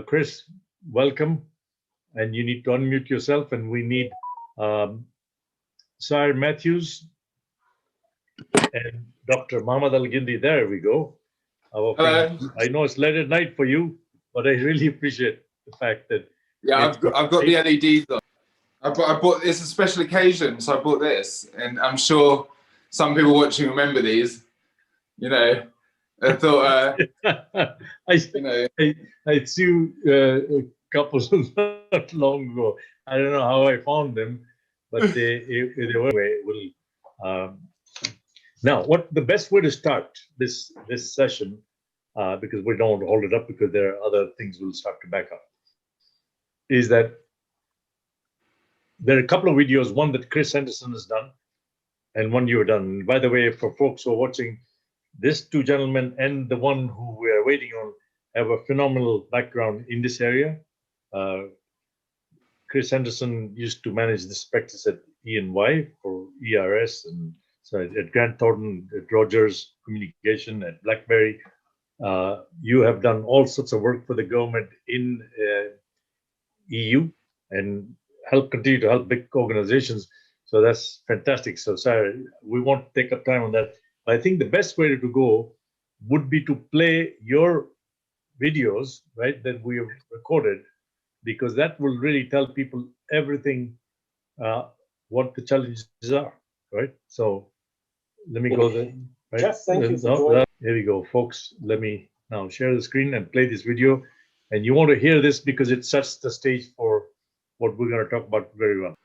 Chris, welcome. And you need to unmute yourself, and we need Sir Matthews and Dr. Mohammed Al-Gindi. There we go. Our Hello. I know it's late at night for you, but I really appreciate the fact that I've got the LEDs on. I bought this a special occasion, so I bought this, and I'm sure some people watching remember these. I thought, I see you a couple not long ago. I don't know how I found them, but they were now. What the best way to start this session, because we don't want to hold it up because there are other things we'll start to back up, is that there are a couple of videos, one that Chris Henderson has done and one you've done. By the way, for folks who are watching, these two gentlemen and the one who we are waiting on have a phenomenal background in this area. Chris Henderson used to manage this practice at E&Y for ERS, and so at Grant Thornton, at Rogers Communication, at BlackBerry. You have done all sorts of work for the government in EU and continue to help big organizations. So that's fantastic. So, Sarah, we won't take up time on that. But I think the best way to go would be to play your videos, right, that we have recorded, because that will really tell people everything, what the challenges are, right? So let me go there. Right? Jeff, thank you for joining. Here we go, folks. Let me now share the screen and play this video. And you want to hear this because it sets the stage for what we're going to talk about very well.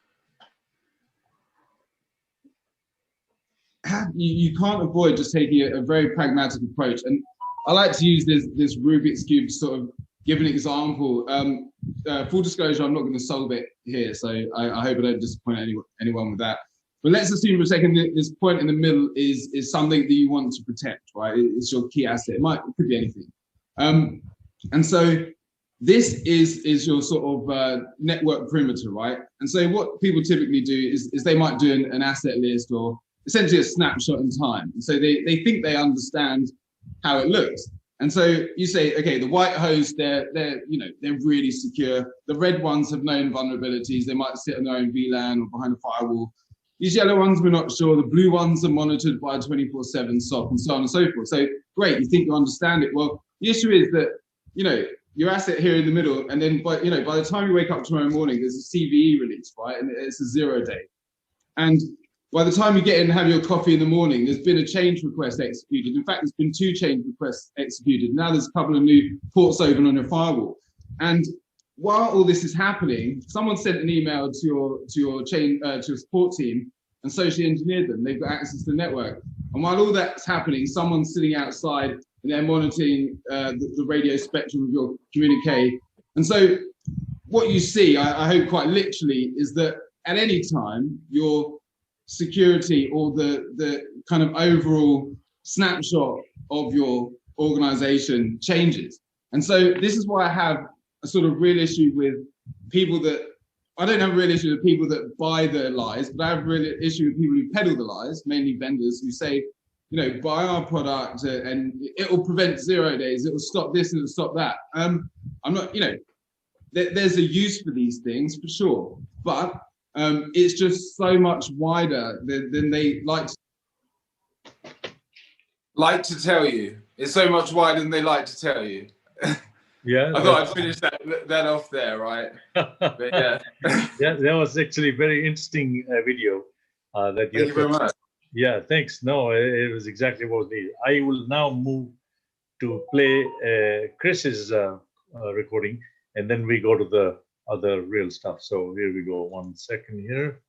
You can't avoid just taking a very pragmatic approach. And I like to use this Rubik's Cube to sort of give an example. Full disclosure, I'm not going to solve it here, so I hope I don't disappoint anyone with that. But let's assume for a second that this point in the middle is something that you want to protect, right? It's your key asset. It could be anything. And so this is your sort of network perimeter, right? And so what people typically do is they might do an asset list or essentially a snapshot in time. And so they think they understand how it looks. And so you say, okay, the white hosts, they're really secure. The red ones have known vulnerabilities. They might sit on their own VLAN or behind a firewall. These yellow ones, we're not sure. The blue ones are monitored by a 24/7 SOC and so on and so forth. So great, you think you understand it. Well, the issue is that, your asset here in the middle, and then by the time you wake up tomorrow morning, there's a CVE release, right? And it's a 0 day. And by the time you get in and have your coffee in the morning, there's been a change request executed. In fact, there's been 2 change requests executed. Now there's a couple of new ports open on your firewall. And while all this is happening, someone sent an email to your support team and socially engineered them. They've got access to the network. And while all that's happening, someone's sitting outside and they're monitoring the radio spectrum of your communique. And so what you see, I hope quite literally, is that at any time, your security or the kind of overall snapshot of your organization changes. And so this is why I have a sort of real issue with people I don't have a real issue with people that buy the lies, but I have a real issue with people who peddle the lies, mainly vendors who say, buy our product and it will prevent 0 days, it will stop this and it will stop that. I'm not, there's a use for these things for sure, but it's just so much wider than they like to tell you. It's so much wider than they like to tell you. Yeah, I thought I'd finish that off there, right? But yeah. Yeah, that was actually a very interesting video that you. Thank you very much. Yeah, thanks. No, it was exactly what was needed. I will now move to play Chris's recording, and then we go to the other real stuff. So here we go. 1 second here.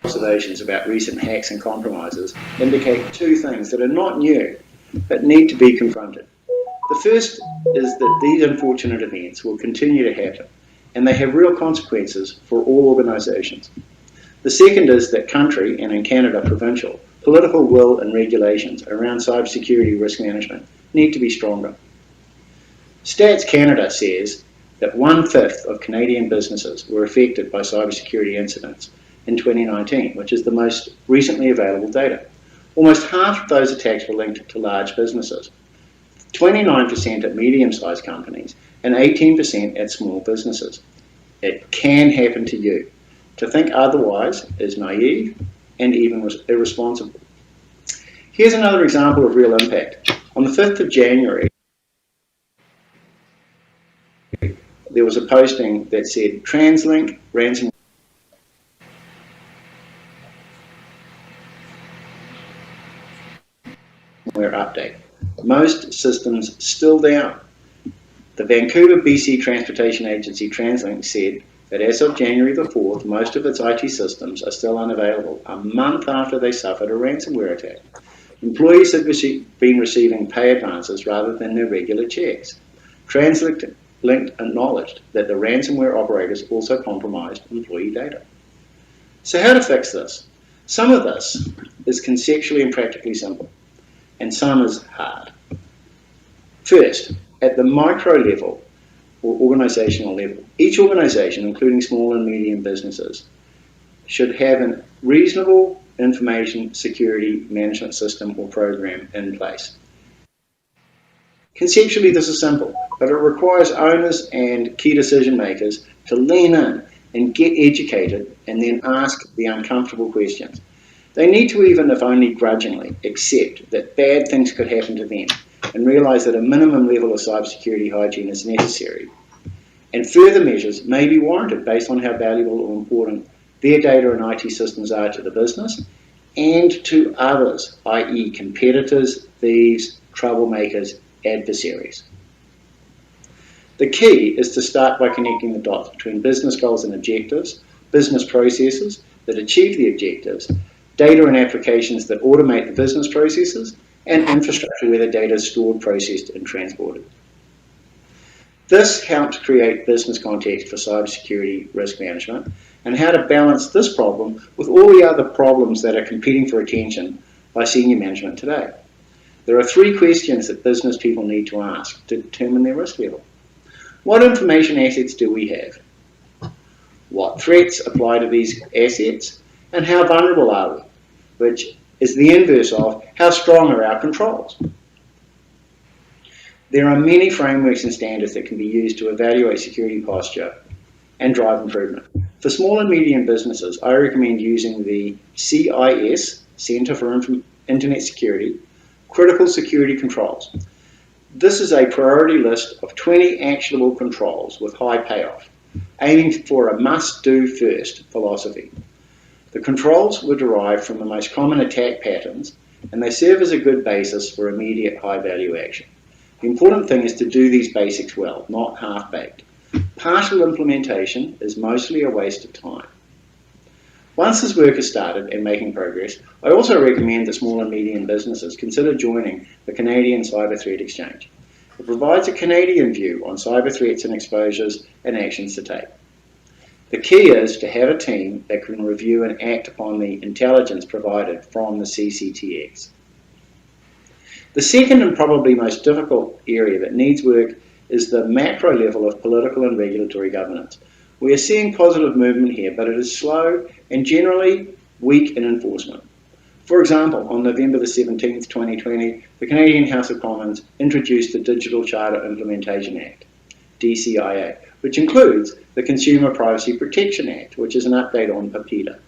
Observations about recent hacks and compromises indicate 2 things that are not new, but need to be confronted. The first is that these unfortunate events will continue to happen, and they have real consequences for all organisations. The second is that country, and in Canada provincial, political will and regulations around cybersecurity risk management need to be stronger. Stats Canada says that 1/5 of Canadian businesses were affected by cybersecurity incidents in 2019, which is the most recently available data. Almost half of those attacks were linked to large businesses. 29% at medium-sized companies, and 18% at small businesses. It can happen to you. To think otherwise is naive and even irresponsible. Here's another example of real impact. On the 5th of January, there was a posting that said, TransLink ransomware update. Most systems still down. The Vancouver, BC Transportation Agency TransLink said that as of January the 4th, most of its IT systems are still unavailable, a month after they suffered a ransomware attack. Employees have been receiving pay advances rather than their regular checks. TransLink acknowledged that the ransomware operators also compromised employee data. So how to fix this? Some of this is conceptually and practically simple, and some is hard. First, at the micro level or organizational level, each organization, including small and medium businesses, should have a reasonable information security management system or program in place. Conceptually, this is simple, but it requires owners and key decision makers to lean in and get educated and then ask the uncomfortable questions. They need to, even if only grudgingly, accept that bad things could happen to them and realise that a minimum level of cybersecurity hygiene is necessary. And further measures may be warranted based on how valuable or important their data and IT systems are to the business and to others, i.e. competitors, thieves, troublemakers, adversaries. The key is to start by connecting the dots between business goals and objectives, business processes that achieve the objectives, data and applications that automate the business processes, and infrastructure where the data is stored, processed, and transported. This helps create business context for cybersecurity risk management and how to balance this problem with all the other problems that are competing for attention by senior management today. There are 3 questions that business people need to ask to determine their risk level. What information assets do we have? What threats apply to these assets? And how vulnerable are we? Which is the inverse of how strong are our controls? There are many frameworks and standards that can be used to evaluate security posture and drive improvement. For small and medium businesses, I recommend using the CIS, Centre for Internet Security, Critical Security Controls. This is a priority list of 20 actionable controls with high payoff, aiming for a must-do first philosophy. The controls were derived from the most common attack patterns, and they serve as a good basis for immediate high-value action. The important thing is to do these basics well, not half-baked. Partial implementation is mostly a waste of time. Once this work is started and making progress, I also recommend that small and medium businesses consider joining the Canadian Cyber Threat Exchange. It provides a Canadian view on cyber threats and exposures and actions to take. The key is to have a team that can review and act upon the intelligence provided from the CCTX. The second and probably most difficult area that needs work is the macro level of political and regulatory governance. We are seeing positive movement here, but it is slow and generally weak in enforcement. For example, on November the 17th, 2020, the Canadian House of Commons introduced the Digital Charter Implementation Act, DCIA, which includes the Consumer Privacy Protection Act, which is an update on PIPEDA.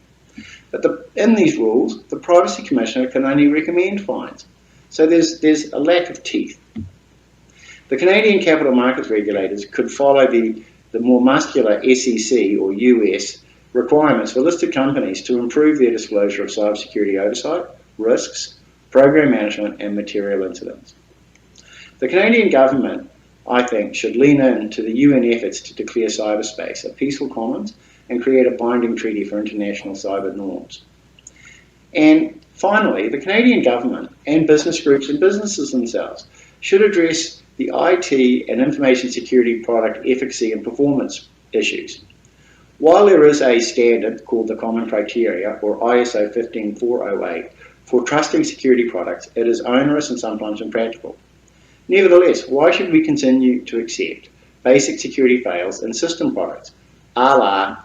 But in these rules, the Privacy Commissioner can only recommend fines. So there's a lack of teeth. The Canadian capital markets regulators could follow the more muscular SEC or US requirements for listed companies to improve their disclosure of cybersecurity oversight, risks, program management, and material incidents. The Canadian government, I think, should lean into the UN efforts to declare cyberspace a peaceful commons and create a binding treaty for international cyber norms. And finally, the Canadian government and business groups and businesses themselves should address the IT and information security product efficacy and performance issues. While there is a standard called the Common Criteria, or ISO 15408, for trusting security products, it is onerous and sometimes impractical. Nevertheless, why should we continue to accept basic security fails in system products, a la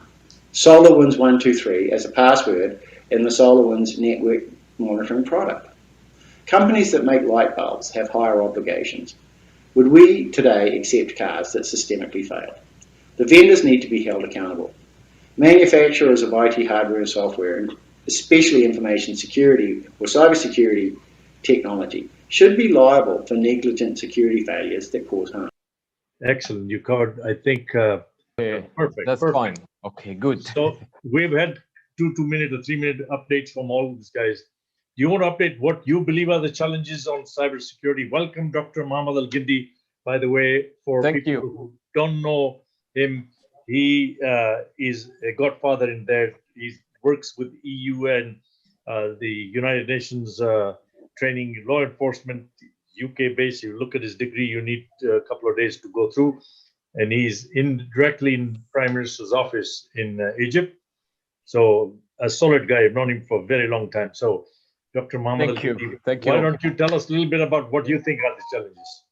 SolarWinds 123 as a password in the SolarWinds network monitoring product? Companies that make light bulbs have higher obligations. Would we today accept cars that systemically fail? The vendors need to be held accountable. Manufacturers of IT hardware and software, especially information security or cybersecurity technology, should be liable for negligent security failures that cause harm. Excellent. You covered, I think, Okay, perfect. that's perfect. fine. Okay, good. So we've had 2-minute or 3-minute updates from all these guys. Do you want to update what you believe are the challenges on cybersecurity? Welcome, Dr. Mohammed Al-Gindi. By the way, for Thank people you. who don't know him, he is a godfather in there. He works with EU and the United Nations training law enforcement, UK based. You look at his degree, you need a couple of days to go through. And he's directly in Prime Minister's office in Egypt. So a solid guy. I've known him for a very long time. So Dr. Mohammed Thank you. Al-Gindi, Thank why you. don't you tell us a little bit about what you think are the challenges?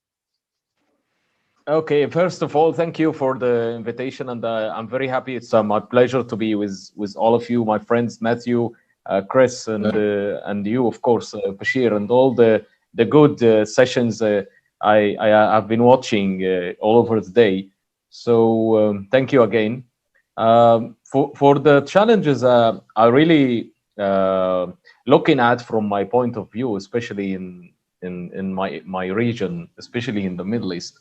Okay, first of all, thank you for the invitation, and I'm very happy. It's my pleasure to be with all of you, my friends, Matthew, Chris, and you, of course, Bashir, and all the good sessions I've been watching all over the day. So thank you again. For the challenges, I really looking at from my point of view, especially in my region, especially in the Middle East.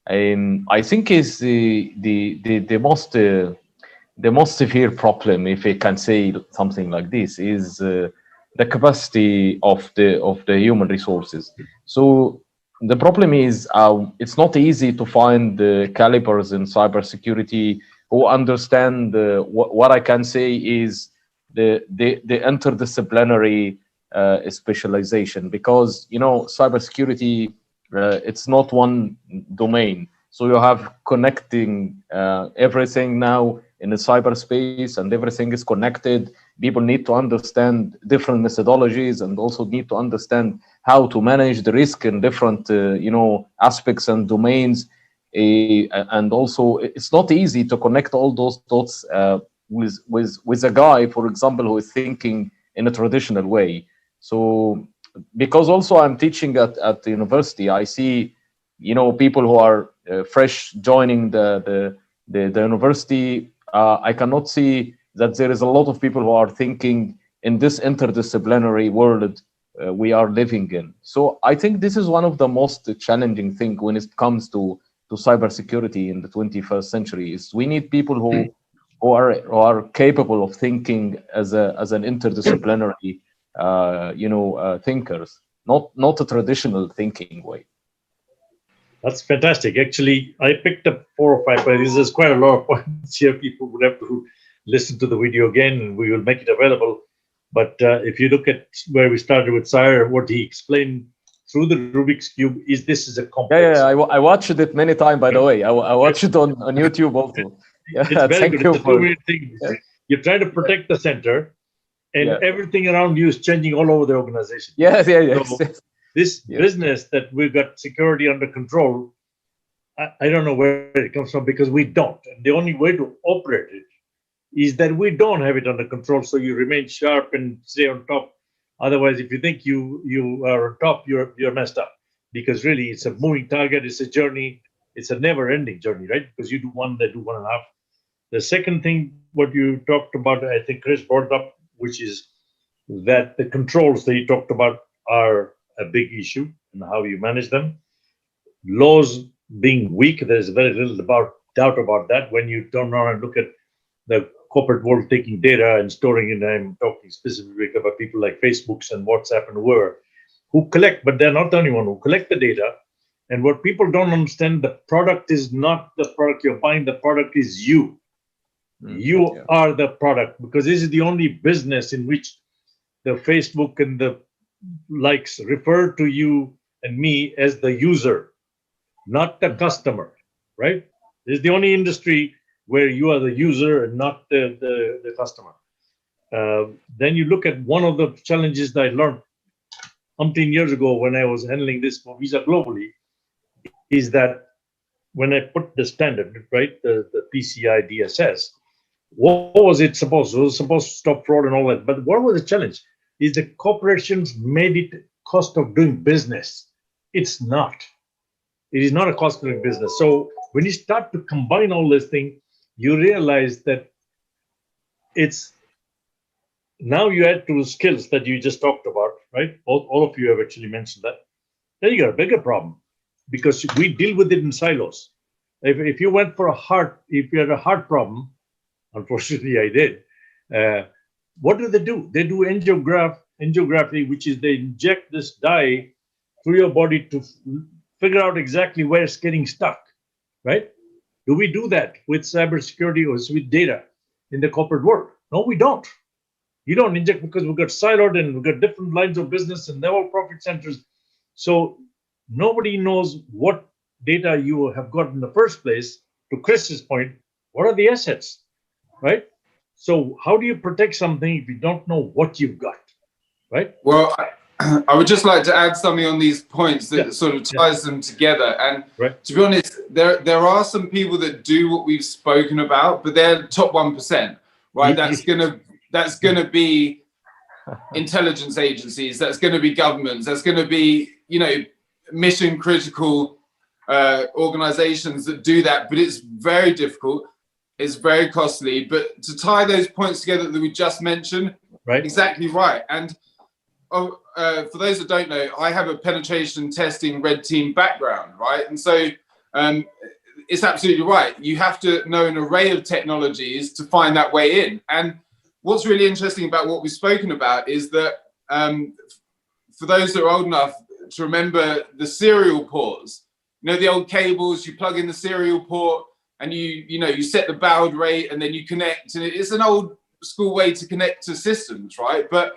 I think is the most severe problem, if I can say something like this, is the capacity of the human resources. So the problem is it's not easy to find the calibers in cybersecurity who understand what I can say is the interdisciplinary specialization, because cybersecurity. It's not one domain. So you have connecting everything now in the cyberspace, and everything is connected. People need to understand different methodologies, and also need to understand how to manage the risk in different aspects and domains. And also, it's not easy to connect all those dots with a guy, for example, who is thinking in a traditional way. So because also I'm teaching at the university, I see, people who are fresh joining the university. I cannot see that there is a lot of people who are thinking in this interdisciplinary world we are living in. So I think this is one of the most challenging things when it comes to cybersecurity in the 21st century. Is we need people who are capable of thinking as an interdisciplinary thinkers, not a traditional thinking way. That's fantastic. Actually, I picked up 4 or 5 points. There's quite a lot of points here. People would have to listen to the video again, and we will make it available. But if you look at where we started with Sire, what he explained through the Rubik's Cube is this is a complex. Yeah, I watched it many times, by the way. I watched it on YouTube also. Yeah, it's very thank good. you It's a 2-minute thing. Yeah. You're trying to protect the center, and everything around you is changing all over the organization. Yes. So this business that we've got security under control, I don't know where it comes from, because we don't. And the only way to operate it is that we don't have it under control, so you remain sharp and stay on top. Otherwise, if you think you are on top, you're messed up, because really it's a moving target. It's a journey. It's a never-ending journey, right? Because you do one, they do 1.5. The second thing, what you talked about, I think Chris brought up, which is that the controls that you talked about are a big issue and how you manage them. Laws being weak, there's very little doubt about that. When you turn around and look at the corporate world taking data and storing it, I'm talking specifically about people like Facebooks and WhatsApp and whoever, who collect, but they're not the only one who collect the data. And what people don't understand, the product is not the product you're buying, the product is you. You are the product, because this is the only business in which the Facebook and the likes refer to you and me as the user, not the customer, right? This is the only industry where you are the user and not the customer. Then you look at one of the challenges that I learned umpteen years ago when I was handling this for Visa globally, is that when I put the standard, right, the PCI DSS, what was it supposed to? It was supposed to stop fraud and all that. But what was the challenge? Is the corporations made it cost of doing business. It's not. It is not a cost-cutting business. So when you start to combine all this thing, you realize that it's now you add to the skills that you just talked about, right? All of you have actually mentioned that. Then you got a bigger problem because we deal with it in silos. If you went for if you had a heart problem, unfortunately I did, what do? They do angiography, which is they inject this dye through your body to figure out exactly where it's getting stuck, right? Do we do that with cybersecurity or with data in the corporate world? No, we don't. You don't inject because we've got siloed and we've got different lines of business and they're all profit centers. So nobody knows what data you have got in the first place. To Chris's point, what are the assets, right? So how do you protect something if you don't know what you've got, right? Well, I would just like to add something on these points that sort of ties them together. And to be honest, there are some people that do what we've spoken about, but they're top 1%, right? That's gonna be intelligence agencies. That's gonna be governments. That's gonna be, you know, mission critical organizations that do that. But it's very difficult. It's very costly. But to tie those points together that we just mentioned, exactly right. And for those that don't know, I have a penetration testing red team background, right? And so it's absolutely right. You have to know an array of technologies to find that way in. And what's really interesting about what we've spoken about is that for those that are old enough to remember the serial ports, you know, the old cables, you plug in the serial port and you set the baud rate and then you connect. And it's an old school way to connect to systems, right? But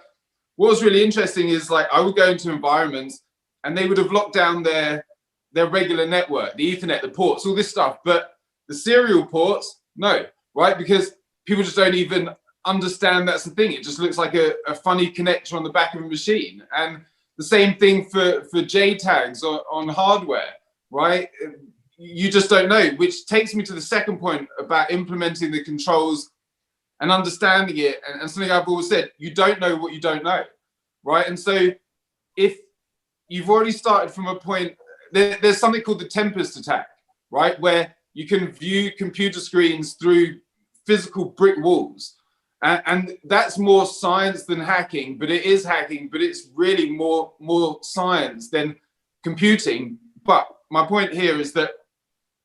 what was really interesting is, like, I would go into environments and they would have locked down their regular network, the Ethernet, the ports, all this stuff. But the serial ports, no, right? Because people just don't even understand that's the thing. It just looks like a funny connector on the back of a machine. And the same thing for JTAGs on hardware, right? You just don't know, which takes me to the second point about implementing the controls and understanding it. And something I've always said, you don't know what you don't know, right? And so if you've already started from a point, there's something called the Tempest attack, right? Where you can view computer screens through physical brick walls. And that's more science than hacking, but it is hacking, but it's really more science than computing. But my point here is that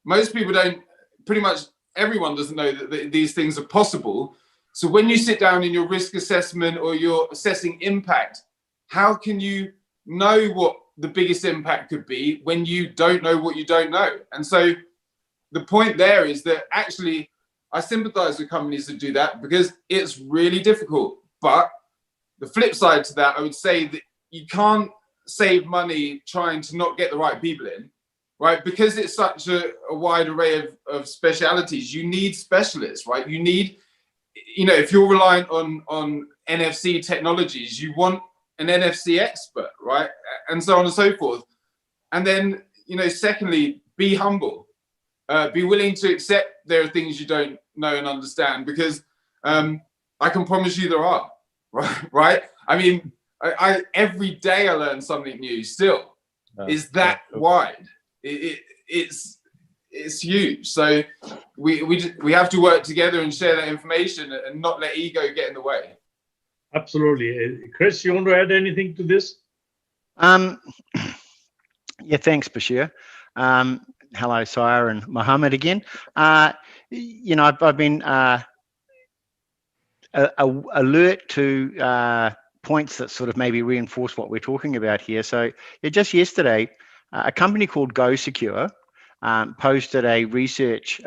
most people don't, pretty much everyone doesn't know that these things are possible. So when you sit down in your risk assessment or you're assessing impact, how can you know what the biggest impact could be when you don't know what you don't know? And so the point there is that actually I sympathize with companies that do that because it's really difficult. But the flip side to that, I would say that you can't save money trying to not get the right people in, right? Because it's such a wide array of specialities, you need specialists, right? You need, you know, if you're reliant on NFC technologies, you want an NFC expert, right? And so on and so forth. And then, you know, secondly, be humble. Be willing to accept there are things you don't know and understand, because I can promise you there are, right? I mean, I every day I learn something new still. Is that wide? It's huge. So we have to work together and share that information and not let ego get in the way. Absolutely. Chris, you want to add anything to this? Yeah, thanks, Bashir. Hello, Sire and Mohammed again. You know, I've been alert to points that sort of maybe reinforce what we're talking about here. So yeah, just yesterday, a company called GoSecure posted a research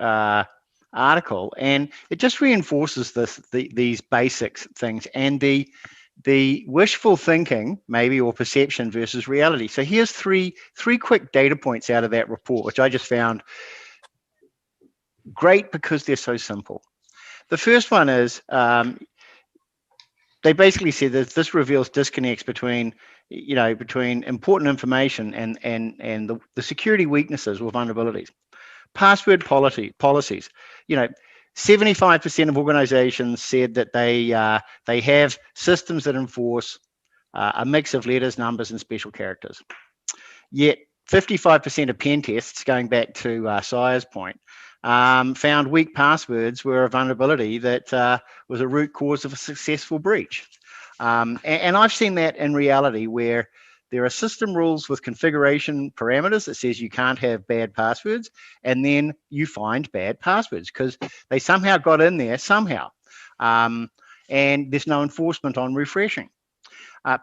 article, and it just reinforces these basic things and the wishful thinking, maybe, or perception versus reality. So here's three quick data points out of that report, which I just found great because they're so simple. The first one is they basically said that this reveals disconnects between important information and the security weaknesses or vulnerabilities. Password policies. You know, 75% of organizations said that they have systems that enforce a mix of letters, numbers, and special characters. Yet 55% of pen tests, going back to Sire's point, found weak passwords were a vulnerability that was a root cause of a successful breach. And I've seen that in reality, where there are system rules with configuration parameters that says you can't have bad passwords, and then you find bad passwords because they somehow got in there somehow. And there's no enforcement on refreshing.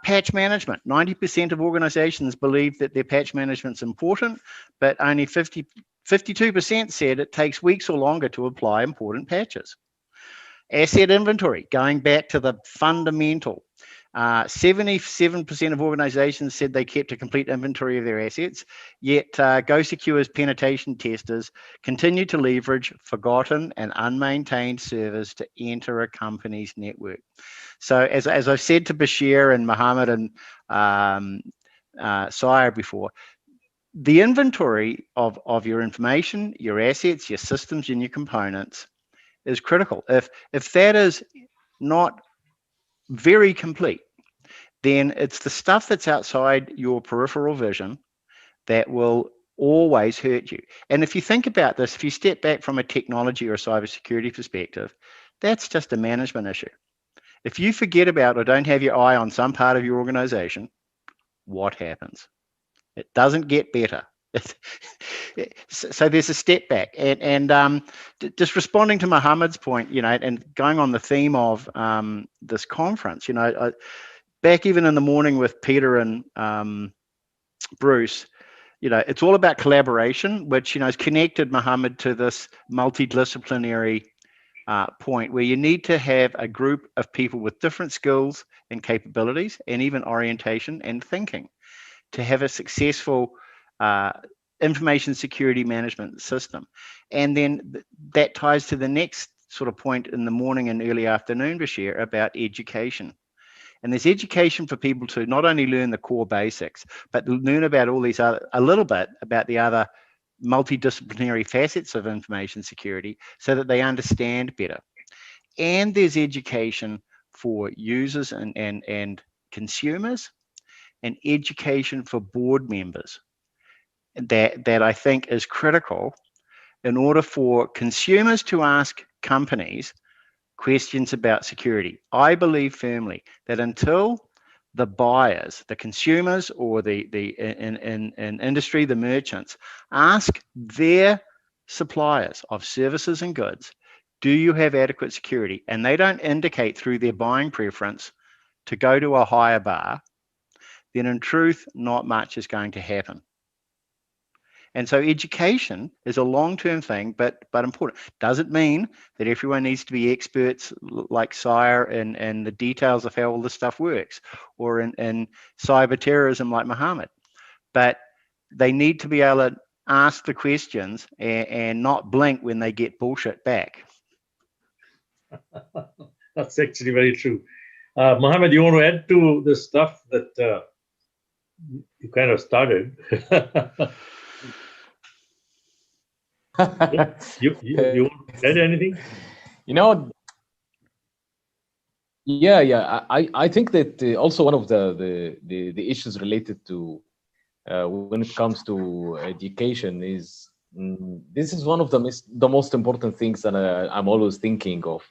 Patch management. 90% of organizations believe that their patch management's important, but only 52% said it takes weeks or longer to apply important patches. Asset inventory, going back to the fundamental. 77% of organizations said they kept a complete inventory of their assets, yet GoSecure's penetration testers continue to leverage forgotten and unmaintained servers to enter a company's network. So as I've said to Bashir and Mohammed and Sire before, the inventory of your information, your assets, your systems, and your components is critical. If that is not very complete, then it's the stuff that's outside your peripheral vision that will always hurt you. And if you think about this, if you step back from a technology or a cybersecurity perspective, that's just a management issue. If you forget about or don't have your eye on some part of your organization, what happens? It doesn't get better. So there's a step back, and just responding to Mohammed's point, and going on the theme of this conference, back even in the morning with Peter and Bruce, it's all about collaboration, which has connected Mohammed to this multidisciplinary point where you need to have a group of people with different skills and capabilities, and even orientation and thinking, to have a successful information security management system. And then that ties to the next sort of point in the morning and early afternoon, Bashir, about education. And there's education for people to not only learn the core basics, but learn about all these a little bit about the other multidisciplinary facets of information security so that they understand better. And there's education for users and consumers, and education for board members that I think is critical in order for consumers to ask companies questions about security. I believe firmly that until the buyers, the consumers, or in industry, the merchants, ask their suppliers of services and goods, do you have adequate security? And they don't indicate through their buying preference to go to a higher bar, then in truth, not much is going to happen. And so education is a long-term thing, but important. Doesn't mean that everyone needs to be experts like Sire and the details of how all this stuff works, or in cyber terrorism like Mohammed. But they need to be able to ask the questions and not blink when they get bullshit back. That's actually very true. Mohammed, you want to add to the stuff that you kind of started? you want to add anything? Yeah. I think that also one of the issues related to when it comes to education is this is one of the most important things that I'm always thinking of,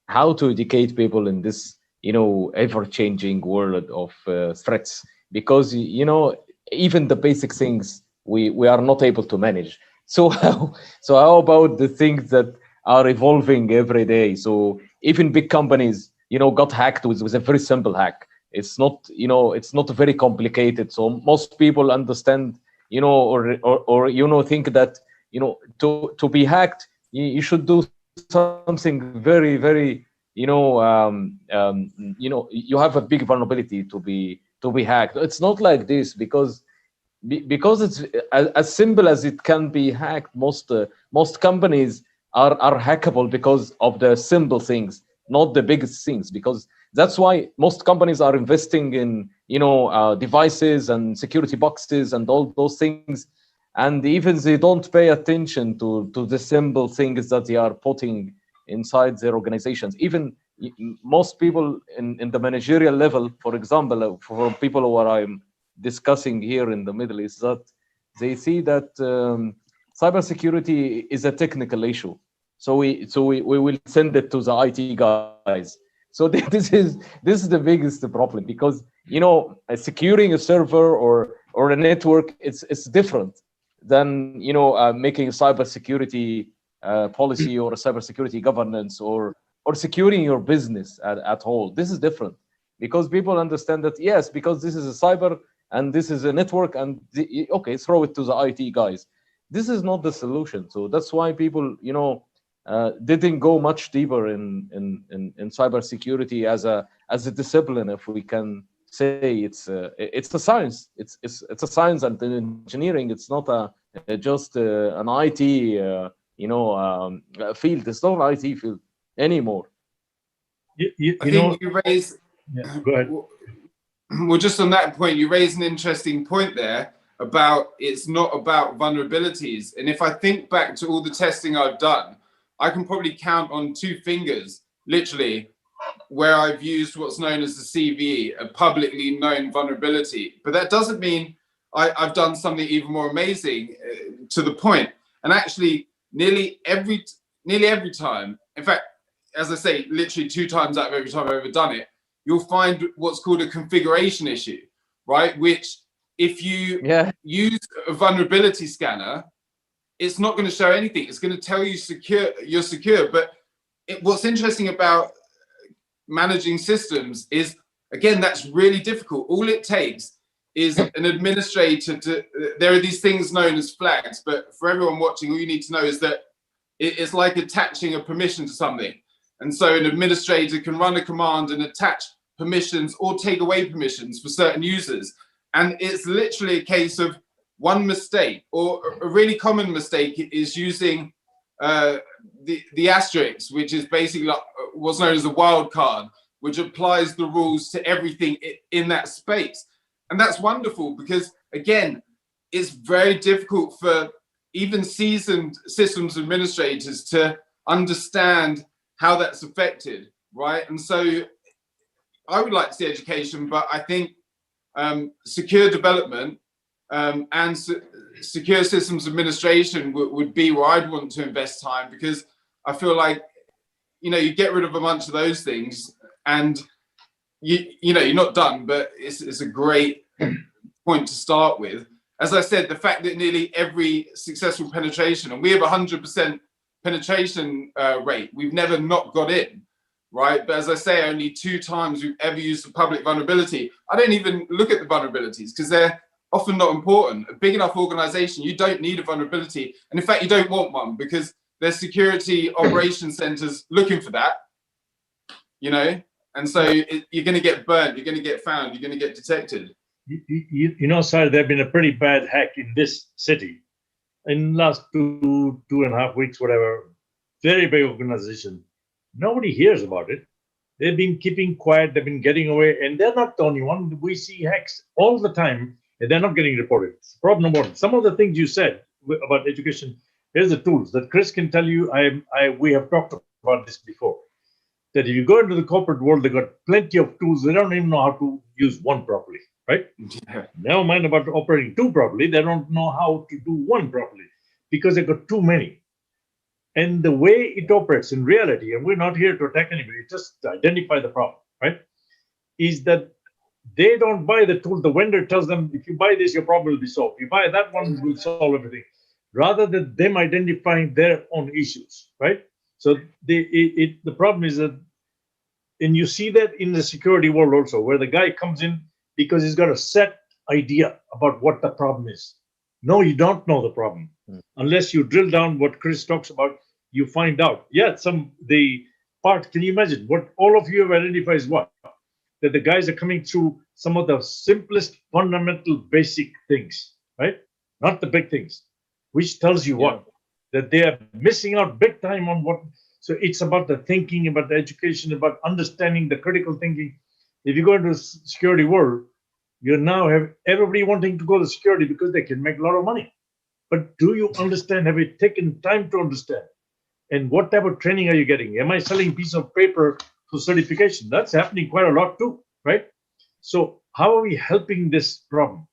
how to educate people in this ever-changing world of threats, because even the basic things we are not able to manage. So how about the things that are evolving every day? So even big companies got hacked with a very simple hack. It's not it's not very complicated, so most people understand or think that to be hacked you should do something very, very you have a big vulnerability to be hacked. It's not like this, because it's as simple as it can be hacked. Most companies are hackable because of the simple things, not the biggest things, because that's why most companies are investing in devices and security boxes and all those things, and even they don't pay attention to the simple things that they are putting inside their organizations. Even most people in the managerial level, for example, for people who I'm discussing here in the Middle East, that They see that cybersecurity is a technical issue. So we will send it to the IT guys. So this is the biggest problem, because securing a server or a network, it's different than making a cybersecurity policy or a cybersecurity governance or securing your business at whole. This is different, because people understand that, yes, because this is a cyber and this is a network, and okay, throw it to the IT guys. This is not the solution. So that's why people didn't go much deeper in cybersecurity as a discipline, if we can say. It's a science. It's a science and an engineering. It's not just an IT field. It's not an IT field anymore. I think you raise. Yeah, go ahead. Well, just on that point, you raise an interesting point there about it's not about vulnerabilities. And if I think back to all the testing I've done, I can probably count on 2 fingers, literally, where I've used what's known as the CVE, a publicly known vulnerability. But that doesn't mean I've done something even more amazing to the point. And actually, nearly every time, in fact, as I say, literally 2 times out of every time I've ever done it, you'll find what's called a configuration issue, right? Which, if you use a vulnerability scanner, it's not going to show anything. It's going to tell you you're secure. But what's interesting about managing systems is, again, that's really difficult. All it takes is an administrator there are these things known as flags, but for everyone watching, all you need to know is that it's like attaching a permission to something. And so an administrator can run a command and attach permissions or take away permissions for certain users. And it's literally a case of one mistake, or a really common mistake is using the asterisk, which is basically like what's known as a wild card, which applies the rules to everything in that space. And that's wonderful, because again, it's very difficult for even seasoned systems administrators to understand how that's affected, right? And so I would like to see education, but I think secure development and secure systems administration would be where I'd want to invest time, because I feel like, you get rid of a bunch of those things and you're not done, but it's a great point to start with. As I said, the fact that nearly every successful penetration, and we have 100% penetration rate, we've never not got in, right? But as I say, only 2 times we've ever used a public vulnerability. I don't even look at the vulnerabilities because they're often not important. A big enough organization, you don't need a vulnerability. And in fact, you don't want one, because there's security operations centers looking for that, and so you're going to get burnt, you're going to get found, you're going to get detected. Sir, there have been a pretty bad hack in this city in the last 2.5 weeks, whatever. Very big organization. Nobody hears about it. They've been keeping quiet. They've been getting away, and they're not the only one. We see hacks all the time, and they're not getting reported. It's problem number 1. Some of the things you said about education, here's the tools that Chris can tell you. We have talked about this before. That if you go into the corporate world, they got plenty of tools. They don't even know how to use one properly, right? Yeah. Never mind about operating 2 properly. They don't know how to do 1 properly, because they got too many. And the way it operates in reality, and we're not here to attack anybody, just to identify the problem, right? Is that they don't buy the tool. The vendor tells them, if you buy this, your problem will be solved. You buy that one, will solve everything. Rather than them identifying their own issues, right? So the problem is that, and you see that in the security world also, where the guy comes in because he's got a set idea about what the problem is. No, you don't know the problem. Unless you drill down what Chris talks about, you find out. Yeah, can you imagine what all of you have identified is what? That the guys are coming through some of the simplest, fundamental, basic things, right? Not the big things, which tells you what? That they are missing out big time on what. So it's about the thinking, about the education, about understanding the critical thinking. If you go into the security world, you now have everybody wanting to go to security because they can make a lot of money. But do you understand? Have you taken time to understand? And what type of training are you getting? Am I selling a piece of paper for certification? That's happening quite a lot too, right? So how are we helping this problem?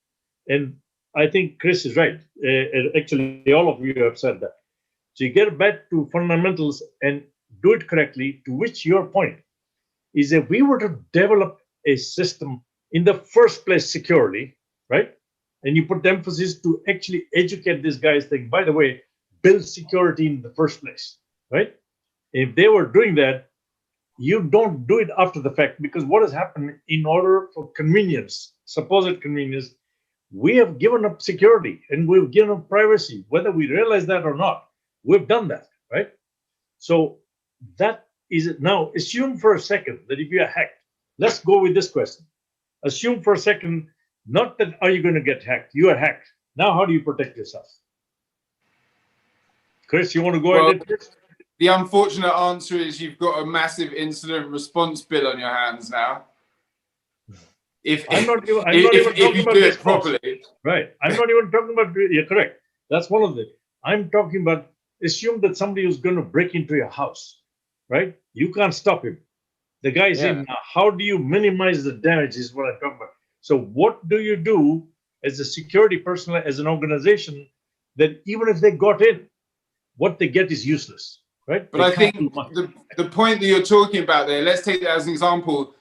And I think Chris is right. Actually, all of you have said that. So you get back to fundamentals and do it correctly, to which your point is if we were to develop a system in the first place securely, right? And you put the emphasis to actually educate these guys, think, by the way, build security in the first place, right? If they were doing that, you don't do it after the fact, because what has happened in order for convenience, supposed convenience, we have given up security and we've given up privacy, whether we realize that or not. We've done that, right? So that is it. Now, assume for a second that if you are hacked, let's go with this question. Assume for a second, not that are you going to get hacked, you are hacked. Now, how do you protect yourself? Chris, you want to go ahead? The unfortunate answer is you've got a massive incident response bill on your hands now. If you do it properly. Right. I'm not even talking about, you're correct. That's one of the, I'm talking about, assume that somebody who's going to break into your house, right? You can't stop him. The guy's in. Now, how do you minimize the damage is what I'm talking about. So what do you do as a security personnel, as an organization, that even if they got in, what they get is useless, right? But I think the point that you're talking about there, let's take that as an example.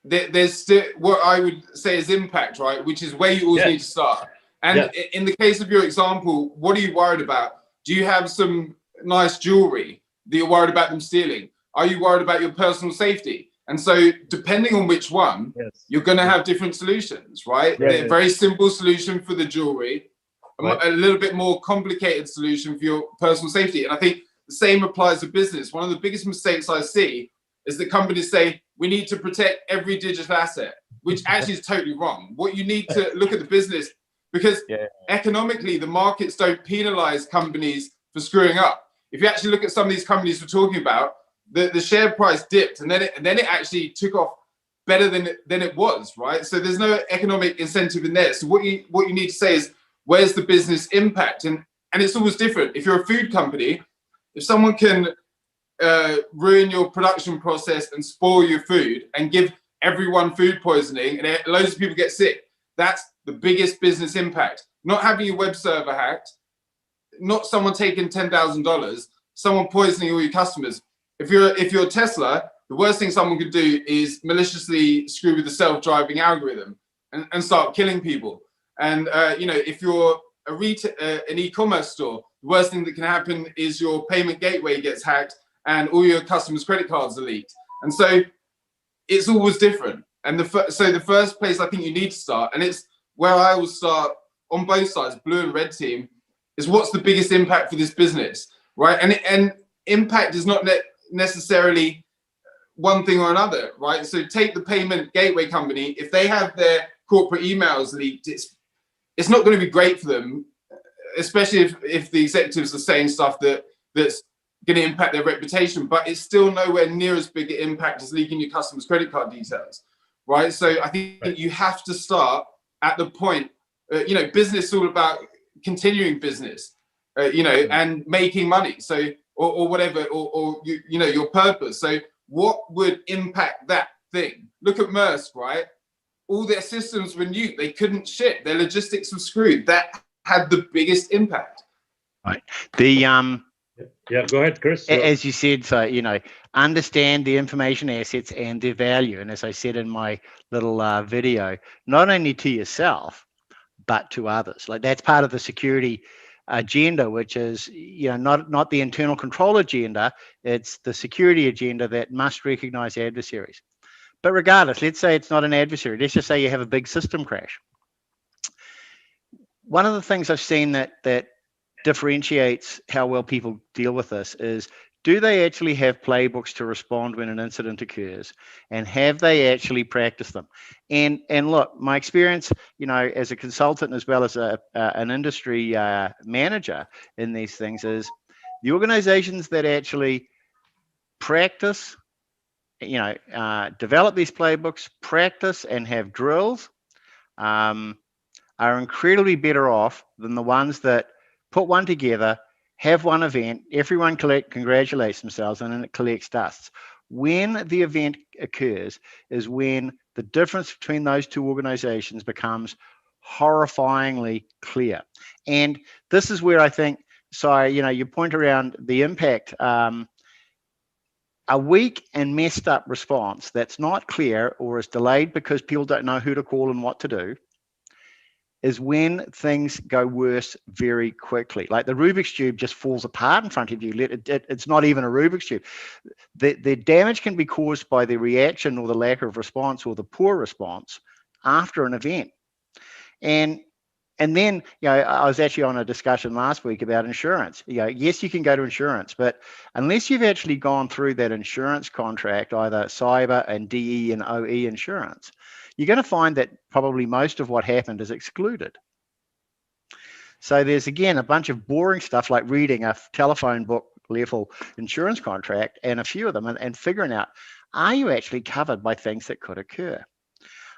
There's still what I would say is impact, right? Which is where you always need to start. And in the case of your example, what are you worried about? Do you have some nice jewelry that you're worried about them stealing? Are you worried about your personal safety? And so depending on which one, you're going to have different solutions, right? A very simple solution for the jewelry, a little bit more complicated solution for your personal safety. And I think the same applies to business. One of the biggest mistakes I see is that companies say, we need to protect every digital asset, which actually is totally wrong. What you need to look at the business, because economically, the markets don't penalize companies for screwing up. If you actually look at some of these companies we're talking about, the share price dipped and then it actually took off better than it was, right? So there's no economic incentive in there. So what you need to say is, where's the business impact? And it's always different. If you're a food company, if someone can ruin your production process and spoil your food and give everyone food poisoning and loads of people get sick, that's the biggest business impact. Not having your web server hacked, not someone taking $10,000, someone poisoning all your customers. If you're Tesla, the worst thing someone could do is maliciously screw with the self-driving algorithm and start killing people. And if you're an e-commerce store, the worst thing that can happen is your payment gateway gets hacked and all your customers' credit cards are leaked. And so it's always different. And so the first place I think you need to start, and it's where I will start on both sides, blue and red team, is what's the biggest impact for this business, right? And impact is not necessarily one thing or another, right? So take the payment gateway company. If they have their corporate emails leaked, it's not going to be great for them, especially if the executives are saying stuff that's going to impact their reputation, but it's still nowhere near as big an impact as leaking your customers' credit card details, right? So I think you have to start at the point, business is all about continuing business, and making money. So, or whatever, or your purpose. So what would impact that thing? Look at Maersk, right? All their systems were nuked. They couldn't ship. Their logistics were screwed. That had the biggest impact. Right. Yeah, go ahead, Chris. As you said, so, understand the information assets and their value. And as I said in my little video, not only to yourself, but to others. Like that's part of the security agenda, which is, not the internal control agenda. It's the security agenda that must recognize adversaries. But regardless, let's say it's not an adversary. Let's just say you have a big system crash. One of the things I've seen that differentiates how well people deal with this is, do they actually have playbooks to respond when an incident occurs, and have they actually practiced them? And look, my experience, as a consultant as well as an industry manager in these things, is the organizations that actually practice, develop these playbooks, practice, and have drills, are incredibly better off than the ones that put one together, have one event, everyone congratulates themselves, and then it collects dust. When the event occurs is when the difference between those two organizations becomes horrifyingly clear. And this is where I think, sorry, you know, you point around the impact. A weak and messed up response that's not clear or is delayed because people don't know who to call and what to do is when things go worse very quickly. Like the Rubik's Cube just falls apart in front of you. It's not even a Rubik's Cube. The damage can be caused by the reaction or the lack of response or the poor response after an event. And then, you know, I was actually on a discussion last week about insurance. You know, yes, you can go to insurance, but unless you've actually gone through that insurance contract, either cyber and DE and OE insurance, you're going to find that probably most of what happened is excluded. So there's, again, a bunch of boring stuff like reading a telephone book level insurance contract and a few of them and figuring out, are you actually covered by things that could occur?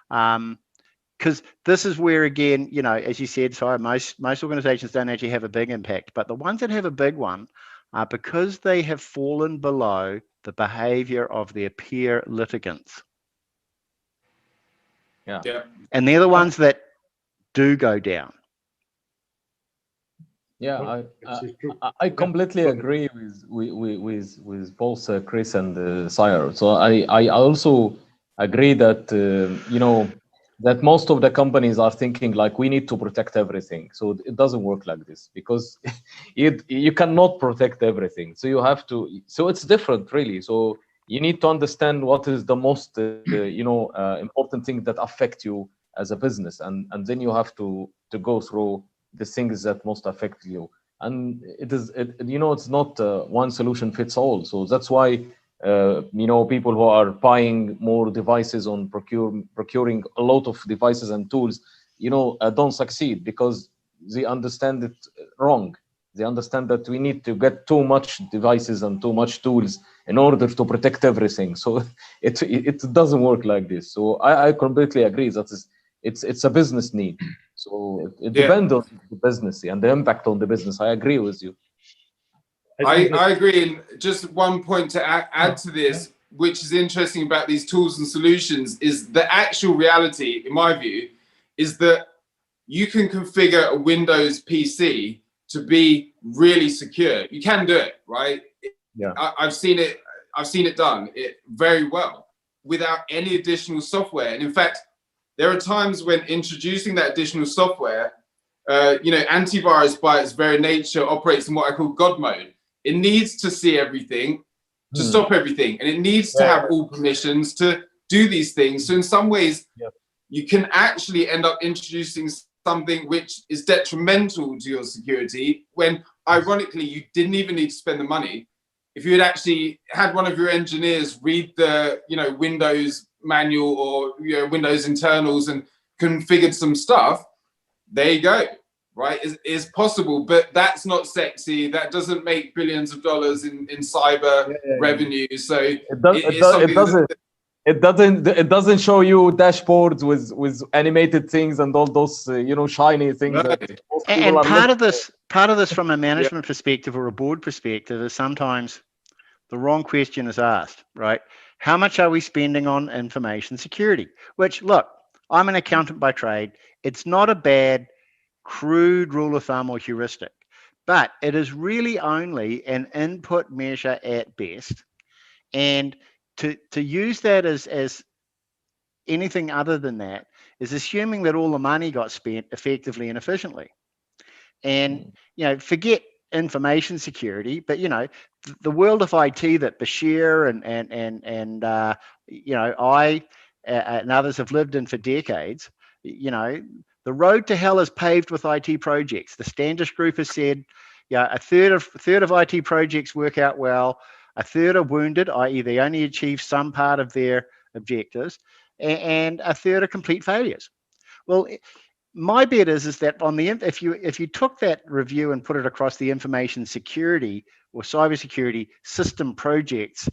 Because this is where, again, you know, as you said, sorry, most organizations don't actually have a big impact, but the ones that have a big one are because they have fallen below the behavior of their peer litigants. Yeah. And they're the ones that do go down. Yeah, I completely agree with both Chris and Sire. So I also agree that you know, that most of the companies are thinking like we need to protect everything. So it doesn't work like this, because you cannot protect everything. So you have to. So it's different, really. So you need to understand what is the most you know, important thing that affect you as a business, and then you have to go through the things that most affect you. And you know, it's not one solution fits all. So that's why you know, people who are buying more devices on procuring a lot of devices and tools, you know, don't succeed, because they understand it wrong. They understand that we need to get too much devices and too much tools in order to protect everything. So it doesn't work like this. So I completely agree that it's a business need. So it depends on the business and the impact on the business. I agree with you. I agree. And just one point to add to this, which is interesting about these tools and solutions, is the actual reality, in my view, is that you can configure a Windows PC to be really secure. You can do it, right? Yeah. I've seen it done very well without any additional software. And in fact, there are times when introducing that additional software, you know, antivirus by its very nature operates in what I call God mode. It needs to see everything, to stop everything, and it needs to have all permissions to do these things. So in some ways, you can actually end up introducing something which is detrimental to your security, when ironically you didn't even need to spend the money. If you had actually had one of your engineers read the, you know, Windows manual or, you know, Windows internals and configured some stuff, there you go, right? Is possible, but that's not sexy. That doesn't make billions of dollars in cyber revenue. So it doesn't show you dashboards with animated things and all those you know, shiny things. No. And part of this from a management perspective or a board perspective is sometimes the wrong question is asked, right? How much are we spending on information security? Which, look, I'm an accountant by trade. It's not a bad, crude rule of thumb or heuristic, but it is really only an input measure at best. And to use that as anything other than that is assuming that all the money got spent effectively and efficiently. And, you know, forget information security, but, you know, the world of IT that Bashir and you know, I and others have lived in for decades, you know, the road to hell is paved with IT projects. The Standish Group has said, yeah, a third of IT projects work out well, a third are wounded, i.e. they only achieve some part of their objectives, and a third are complete failures. Well, my bet is that on the if you took that review and put it across the information security or cybersecurity system projects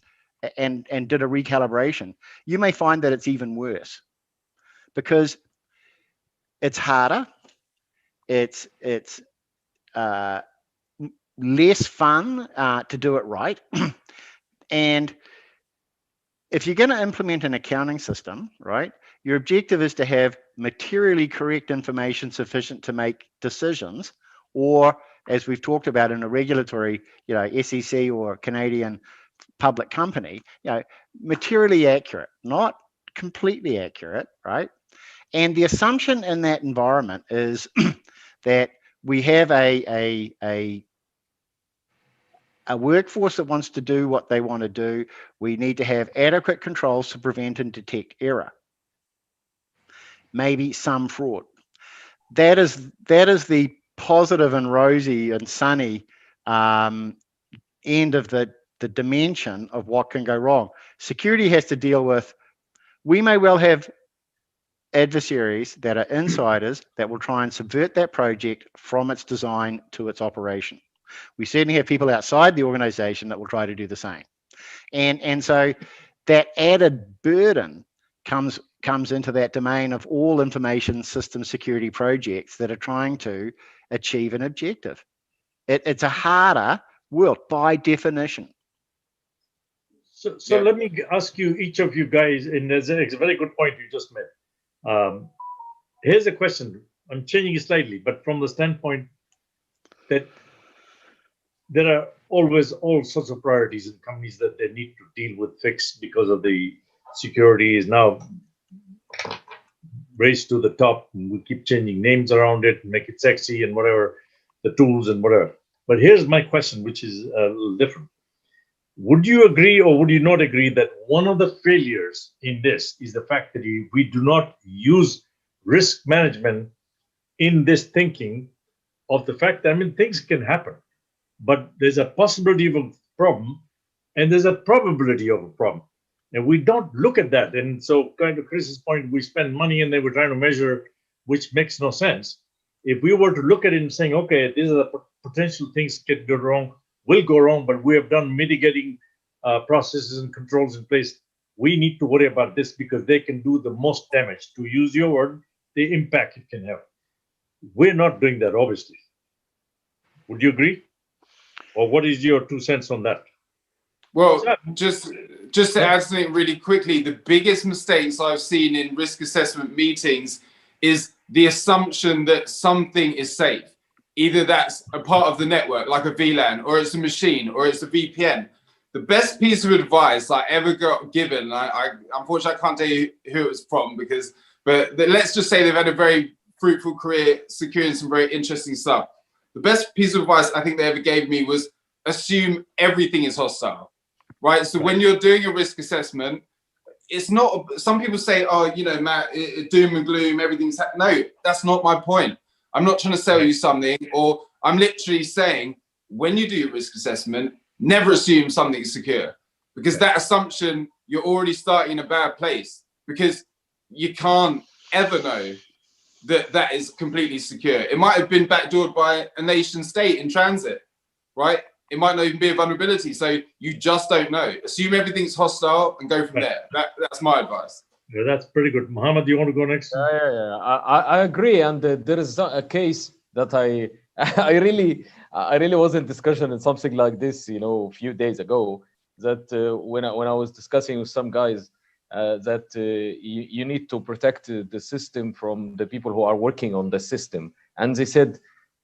and did a recalibration, you may find that it's even worse, because it's harder, it's less fun to do it right, and if you're going to implement an accounting system, right, your objective is to have materially correct information sufficient to make decisions, or as we've talked about in a regulatory, SEC or Canadian public company, materially accurate, not completely accurate, right? And the assumption in that environment is that we have a workforce that wants to do what they want to do. We need to have adequate controls to prevent and detect error. Maybe some fraud. That is the positive and rosy and sunny end of the dimension of what can go wrong. Security has to deal with, we may well have adversaries that are insiders that will try and subvert that project from its design to its operation. We certainly have people outside the organization that will try to do the same. And so that added burden comes into that domain of all information system security projects that are trying to achieve an objective. It's a harder world by definition. So let me ask you, each of you guys, and it's a very good point you just made. Here's a question. I'm changing it slightly, but from the standpoint that there are always all sorts of priorities in companies that they need to deal with, fix, because of the security is now raised to the top, and we keep changing names around it and make it sexy and whatever, the tools and whatever. But here's my question, which is a little different. Would you agree or would you not agree that one of the failures in this is the fact that we do not use risk management in this thinking of the fact that, I mean, things can happen, but there's a possibility of a problem and there's a probability of a problem. And we don't look at that. And so, kind of Chris's point, we spend money and then we're trying to measure, which makes no sense. If we were to look at it and saying, okay, these are the potential things can go wrong, will go wrong, but we have done mitigating processes and controls in place, we need to worry about this because they can do the most damage. To use your word, the impact it can have. We're not doing that, obviously. Would you agree? Or what is your 2 cents on that? Well, just to add something really quickly, the biggest mistakes I've seen in risk assessment meetings is the assumption that something is safe. Either that's a part of the network, like a VLAN, or it's a machine, or it's a VPN. The best piece of advice I ever got given, I unfortunately I can't tell you who it was from, but let's just say they've had a very fruitful career securing some very interesting stuff. The best piece of advice I think they ever gave me was assume everything is hostile, right? So when you're doing a risk assessment, it's not, some people say, oh, Matt, doom and gloom, everything's, no, that's not my point. I'm not trying to sell you something, or I'm literally saying, when you do your risk assessment, never assume something's secure, because that assumption, you're already starting in a bad place, because you can't ever know that that is completely secure. It might have been backdoored by a nation state in transit, right? It might not even be a vulnerability. So you just don't know. Assume everything's hostile and go from there. That's my advice. Yeah, that's pretty good. Mohammed, do you want to go next? Yeah. I agree. And there is a case that I really was in discussion in something like this, a few days ago, that when I was discussing with some guys that you need to protect the system from the people who are working on the system. And they said,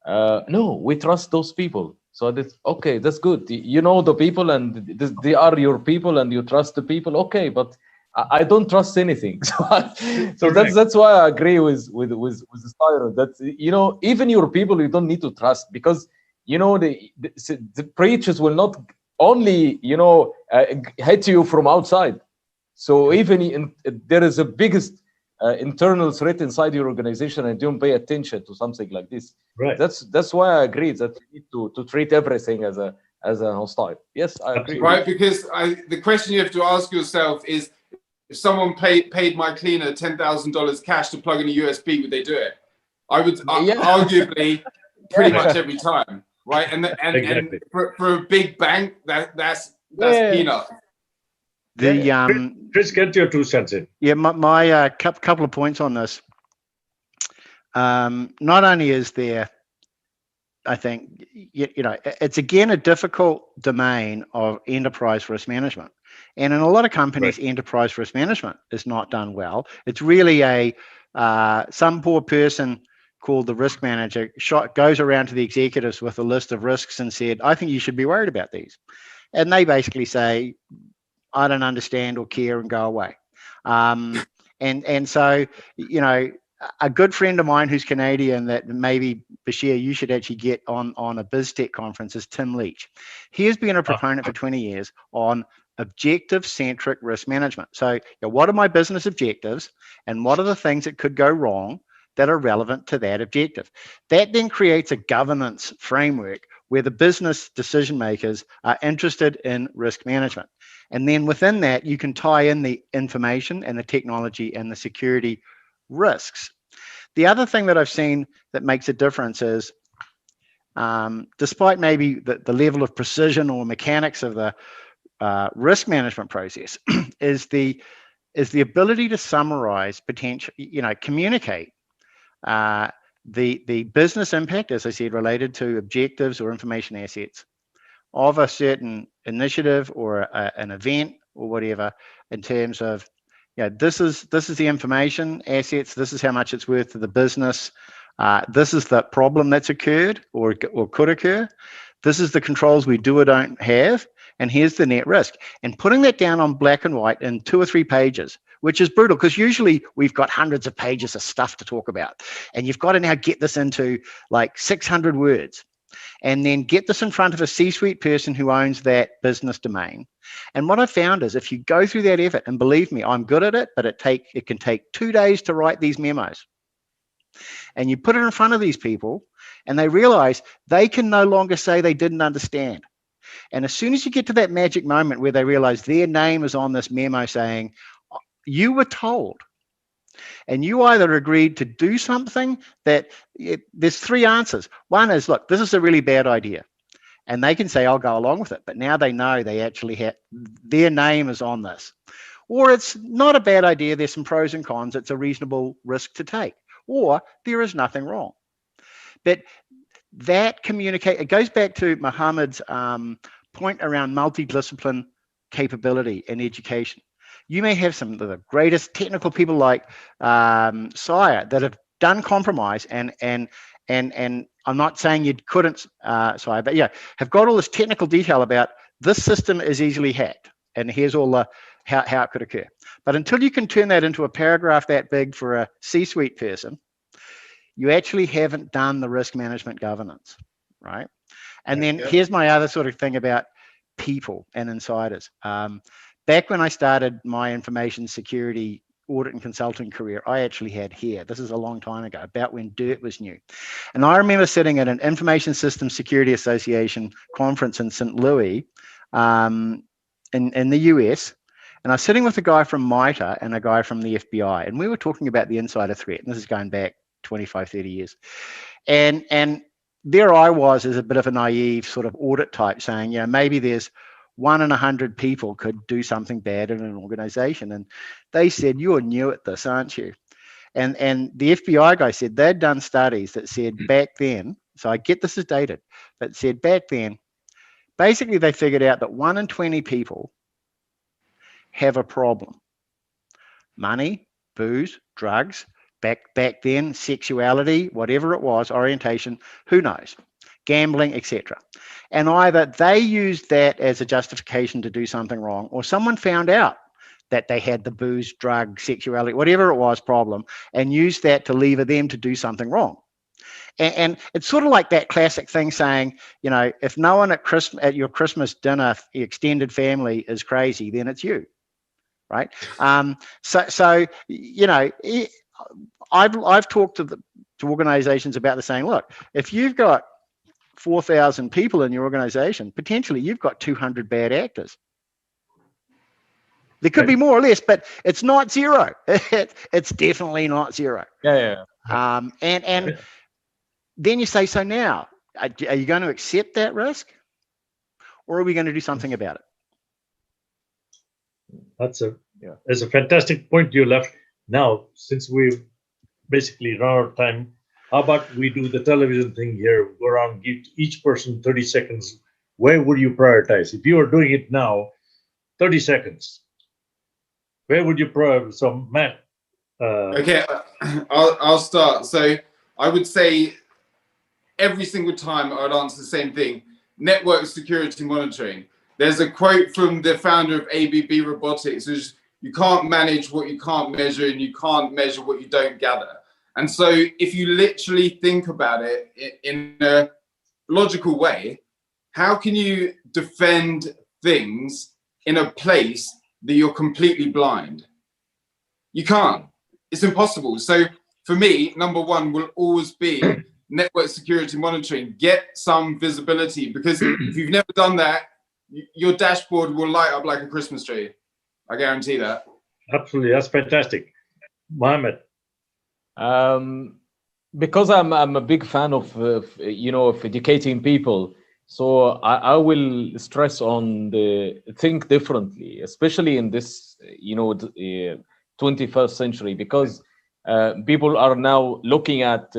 no, we trust those people. So that's okay, that's good. You know the people and they are your people and you trust the people. Okay, but I don't trust anything. So that's why I agree with the Styro, that even your people you don't need to trust, because the breaches will not only hit you from outside. So even there is a biggest internal threat inside your organization and don't pay attention to something like this. Right. That's why I agree that you need to treat everything as a hostile. Yes, I agree. Right, because the question you have to ask yourself is, if someone paid my cleaner $10,000 cash to plug in a USB, would they do it? I would arguably pretty much every time, right? And Exactly. and for a big bank, that's peanut. Chris, get your 2 cents in. Yeah, my couple of points on this. Not only is there, I think, it's again a difficult domain of enterprise risk management. And in a lot of companies, enterprise risk management is not done well. It's really some poor person called the risk manager goes around to the executives with a list of risks and said, I think you should be worried about these. And they basically say, I don't understand or care, and go away. And so, you know, a good friend of mine who's Canadian that maybe, Bashir, you should actually get on a BIZTEK conference is Tim Leach. He has been a proponent for 20 years on objective-centric risk management. So, you know, what are my business objectives, and what are the things that could go wrong that are relevant to that objective? That then creates a governance framework where the business decision makers are interested in risk management. And then within that, you can tie in the information and the technology and the security risks. The other thing that I've seen that makes a difference is, despite maybe the level of precision or mechanics of the risk management process, is the ability to summarize potential, you know, communicate the business impact, as I said, related to objectives or information assets of a certain initiative or an event or whatever, in terms of, you know, this is the information assets, this is how much it's worth to the business, this is the problem that's occurred or could occur, this is the controls we do or don't have, and here's the net risk. And putting that down on black and white in 2 or 3 pages, which is brutal, because usually we've got hundreds of pages of stuff to talk about, and you've got to now get this into like 600 words, and then get this in front of a C-suite person who owns that business domain. And what I found is, if you go through that effort, and believe me, I'm good at it, but it can take 2 days to write these memos, and you put it in front of these people, and they realize they can no longer say they didn't understand. And as soon as you get to that magic moment where they realize their name is on this memo saying, you were told, and you either agreed to do something that there's 3 answers. One is, look, this is a really bad idea. And they can say, I'll go along with it. But now they know they actually have, their name is on this. Or it's not a bad idea. There's some pros and cons. It's a reasonable risk to take. Or there is nothing wrong. But that it goes back to Mohammed's point around multidiscipline capability in education. You may have some of the greatest technical people like Sire that have done compromise, and I'm not saying you couldn't, Sire, but yeah, have got all this technical detail about this system is easily hacked, and here's all the how it could occur. But until you can turn that into a paragraph that big for a C-suite person, you actually haven't done the risk management governance, right? And then here's my other sort of thing about people and insiders. Back when I started my information security audit and consulting career, I actually had hair. This is a long time ago, about when dirt was new. And I remember sitting at an Information Systems Security Association conference in St. Louis in the US. And I was sitting with a guy from MITRE and a guy from the FBI. And we were talking about the insider threat. And this is going back 25, 30 years. And there I was as a bit of a naive sort of audit type saying, you know, maybe there's 1 in 100 people could do something bad in an organization. And they said, you're new at this, aren't you? And the FBI guy said they'd done studies that said back then, so I get this is dated, but said back then, basically they figured out that 1 in 20 people have a problem. Money, booze, drugs, back then, sexuality, whatever it was, orientation, who knows, gambling, etc. And either they used that as a justification to do something wrong, or someone found out that they had the booze, drug, sexuality, whatever it was problem, and used that to lever them to do something wrong. And it's sort of like that classic thing saying, you know, if no one at your Christmas dinner, the extended family is crazy, then it's you, right? So you know, I've talked to organizations about the saying, look, if you've got 4,000 people in your organization, potentially you've got 200 bad actors. There could be more or less, but it's not zero. It's definitely not zero. Yeah. And then you say, so now, are you going to accept that risk, or are we going to do something about it? That's a fantastic point you left. Now, since we've basically run out of time, how about we do the television thing here? Go around, give each person 30 seconds. Where would you prioritize? If you are doing it now, 30 seconds. Where would you so Matt? Okay, I'll start. So I would say every single time I would answer the same thing: network security monitoring. There's a quote from the founder of ABB Robotics, which is, you can't manage what you can't measure, and you can't measure what you don't gather. And so if you literally think about it in a logical way, how can you defend things in a place that you're completely blind? You can't. It's impossible. So for me, number one will always be network security monitoring. Get some visibility, because if you've never done that, your dashboard will light up like a Christmas tree. I guarantee that. Absolutely, that's fantastic. Mohammed. Because I'm a big fan of of educating people, so I will stress on the think differently, especially in this 21st century, because people are now looking at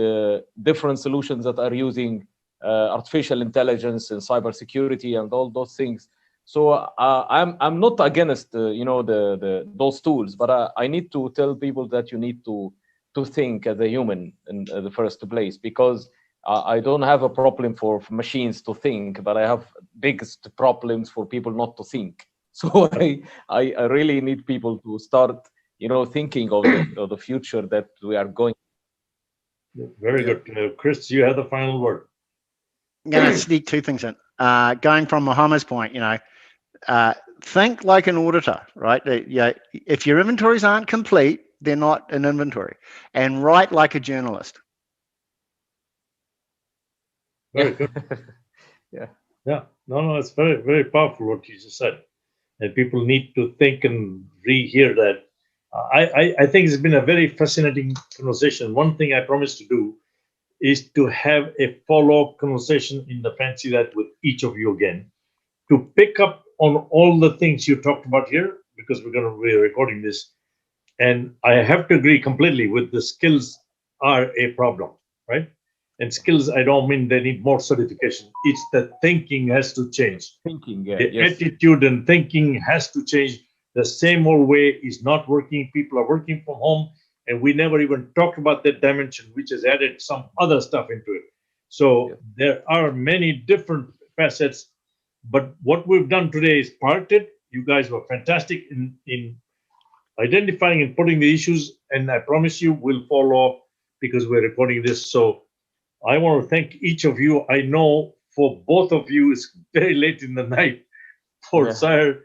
different solutions that are using artificial intelligence and cybersecurity and all those things. So I'm not against those tools, but I need to tell people that you need to think as a human in the first place, because I don't have a problem for machines to think, but I have biggest problems for people not to think. So I really need people to start thinking of the future that we are going. Very good. Chris, you have the final word. I'm going to sneak two things in. Going from Mohammed's point, think like an auditor, right? If your inventories aren't complete, they're not an inventory. And write like a journalist. Very good. Yeah. No, it's very, very powerful what you just said. And people need to think and rehear that. I think it's been a very fascinating conversation. One thing I promised to do is to have a follow-up conversation in the Fancy That with each of you again, to pick up on all the things you talked about here, because we're going to be recording this. And I have to agree completely with the skills are a problem, right? And skills, I don't mean they need more certification. It's the thinking has to change. Thinking, The attitude and thinking has to change. The same old way is not working. People are working from home, and we never even talked about that dimension, which has added some other stuff into it. So there are many different facets, but what we've done today is parked it. You guys were fantastic in identifying and putting the issues, and I promise you we'll follow up because we're recording this. So I want to thank each of you. I know for both of you it's very late in the night, for Sire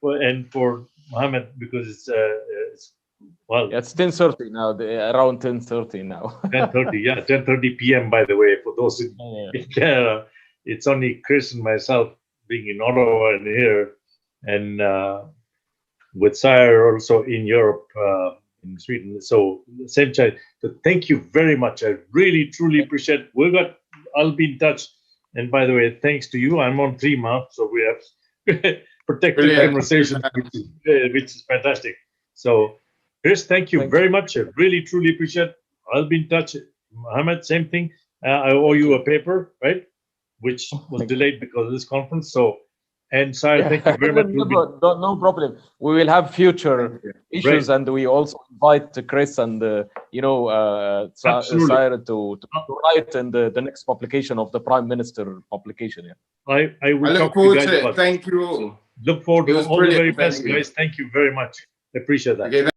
and for Mohammed, because it's well, it's 10:30 now, around 10:30 now. 10:30, 10:30 p.m. by the way, for those in Canada. It's only Chris and myself being in Ottawa and here, and with Sire also in Europe, in Sweden. So same time. So thank you very much. I really truly appreciate it. I'll be in touch. And by the way, thanks to you, I'm on Threema, so we have protected conversation, which is fantastic. So Chris, thank you very much. I really truly appreciate it. I'll be in touch. Mohammed, same thing. I owe you a paper, right? Which was delayed because of this conference. So, and Sire, thank you very much. No problem. We will have future issues, and we also invite Chris and Sire to write in the next publication of the Prime Minister publication. I will look forward to it. Thank you all. Look forward to all the very best, guys. Thank you very much. I appreciate that.